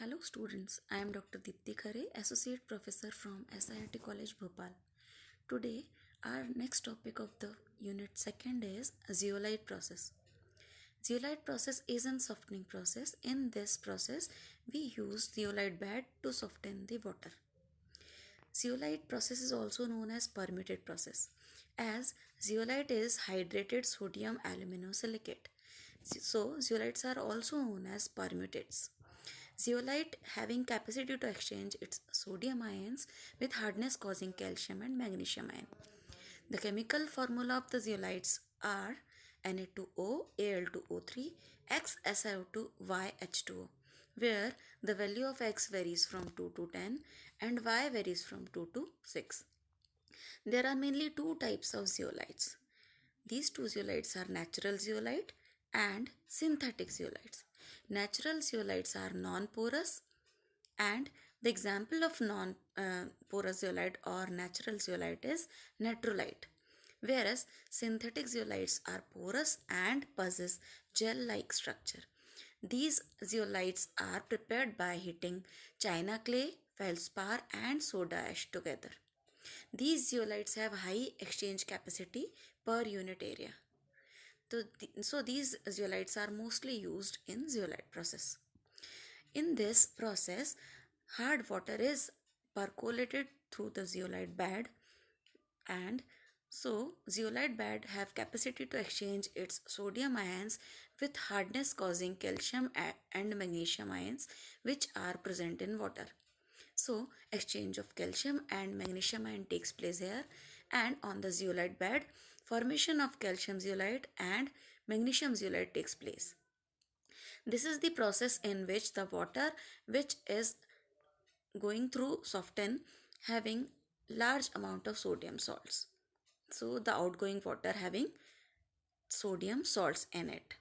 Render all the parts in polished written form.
Hello students, I am Dr. Deepti Khare, Associate Professor from SIRT College Bhopal. Today our next topic of the unit second is zeolite process. Zeolite process is a softening process. In this process we use zeolite bed to soften the water. Zeolite process is also known as permuted process as zeolite is hydrated sodium aluminosilicate. So zeolites are also known as permutates. Zeolite having capacity to exchange its sodium ions with hardness causing calcium and magnesium ion. The chemical formula of the zeolites are Na2O, Al2O3, XSiO2, YH2O, where the value of X varies from 2 to 10 and Y varies from 2 to 6. There are mainly two types of zeolites. These two zeolites are natural zeolite and synthetic zeolites. Natural zeolites are non-porous, and the example of non-porous zeolite or natural zeolite is natrolite, whereas synthetic zeolites are porous and possess gel-like structure. These zeolites are prepared by heating china clay, feldspar and soda ash together. These zeolites have high exchange capacity per unit area. So these zeolites are mostly used in zeolite process. In this process, hard water is percolated through the zeolite bed, and so zeolite bed have capacity to exchange its sodium ions with hardness causing calcium and magnesium ions which are present in water. So exchange of calcium and magnesium ion takes place here, and on the zeolite bed formation of calcium zeolite and magnesium zeolite takes place. This is the process in which the water which is going through soften having large amount of sodium salts. So the outgoing water having sodium salts in it.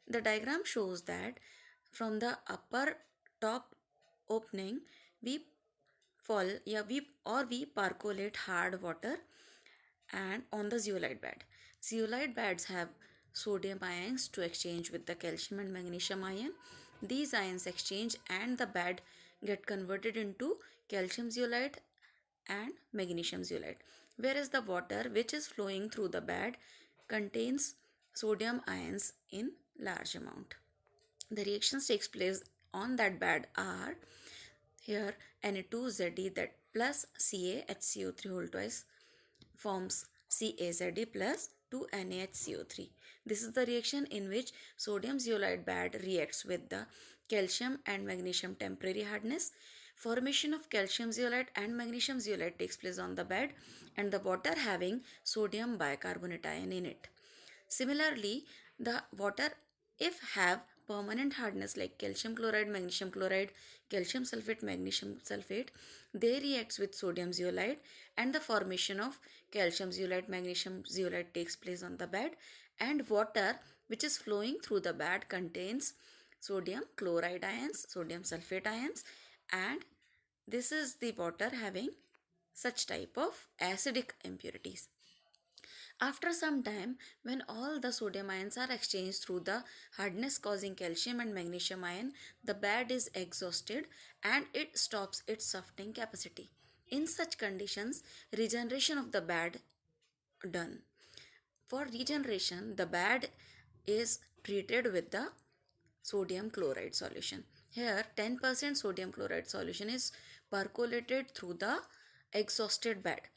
The diagram shows that from the upper top opening we we percolate hard water and on the zeolite bed. Zeolite beds have sodium ions to exchange with the calcium and magnesium ion. These ions exchange and the bed get converted into calcium zeolite and magnesium zeolite, whereas the water which is flowing through the bed contains sodium ions in large amount. The reactions takes place on that bed are here Na2Ze that plus CaHCO3 whole twice forms CaZe plus 2NaHCO3. This is the reaction in which sodium zeolite bed reacts with the calcium and magnesium temporary hardness. Formation of calcium zeolite and magnesium zeolite takes place on the bed and the water having sodium bicarbonate ion in it. Similarly, the water if have permanent hardness like calcium chloride, magnesium chloride, calcium sulfate, magnesium sulfate, they reacts with sodium zeolite and the formation of calcium zeolite, magnesium zeolite takes place on the bed, and water which is flowing through the bed contains sodium chloride ions, sodium sulfate ions, and this is the water having such type of acidic impurities. After some time, when all the sodium ions are exchanged through the hardness causing calcium and magnesium ion, the bed is exhausted and it stops its softening capacity. In such conditions, regeneration of the bed done. For regeneration, the bed is treated with the sodium chloride solution. Here 10% sodium chloride solution is percolated through the exhausted bed.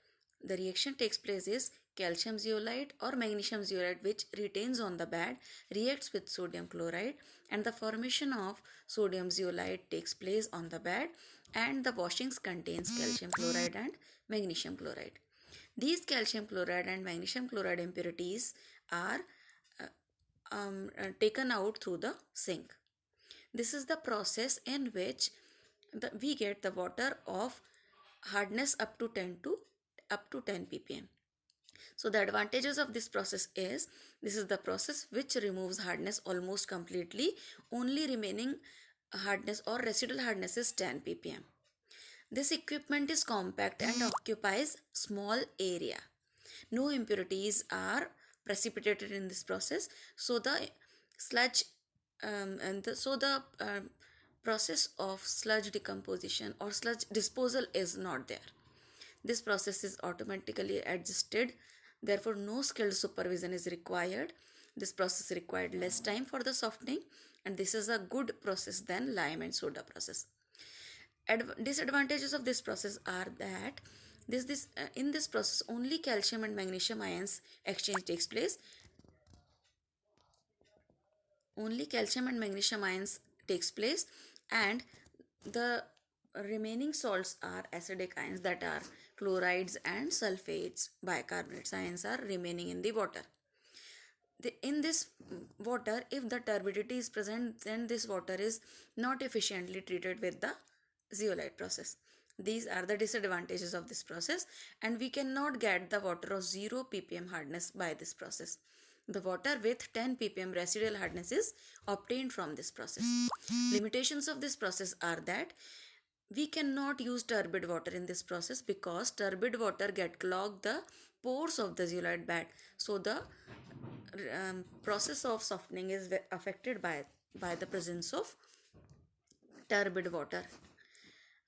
The reaction takes place is calcium zeolite or magnesium zeolite which retains on the bed reacts with sodium chloride and the formation of sodium zeolite takes place on the bed and the washings contains calcium chloride and magnesium chloride. These calcium chloride and magnesium chloride impurities are taken out through the sink. This is the process in which we get the water of hardness up to 10 ppm. So the advantages of this process is this is the process which removes hardness almost completely. Only remaining hardness or residual hardness is 10 ppm. This equipment is compact and occupies small area. No impurities are precipitated in this process, so the sludge so the process of sludge decomposition or sludge disposal is not there. This process is automatically adjusted, therefore no skilled supervision is required. This process required less time for the softening, and this is a good process than lime and soda process. Disadvantages of this process are that in this process only calcium and magnesium ions exchange takes place. Only calcium and magnesium ions takes place, and the remaining salts are acidic ions, that are chlorides and sulfates. Bicarbonates ions are remaining in the water. In this water, if the turbidity is present, then this water is not efficiently treated with the zeolite process. These are the disadvantages of this process, and we cannot get the water of 0 ppm hardness by this process. The water with 10 ppm residual hardness is obtained from this process. Limitations of this process are that we cannot use turbid water in this process because turbid water get clog the pores of the zeolite bed. So the process of softening is affected by the presence of turbid water.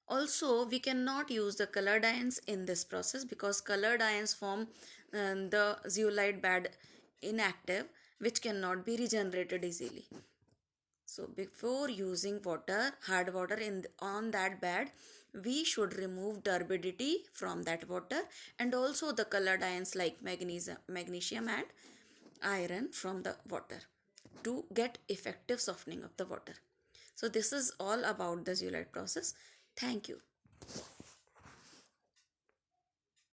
Also, we cannot use the colored ions in this process because colored ions form the zeolite bed inactive, which cannot be regenerated easily. So before using water, hard water on that bed, we should remove turbidity from that water, and also the colored ions like magnesium and iron from the water to get effective softening of the water. So this is all about the zeolite process. Thank you.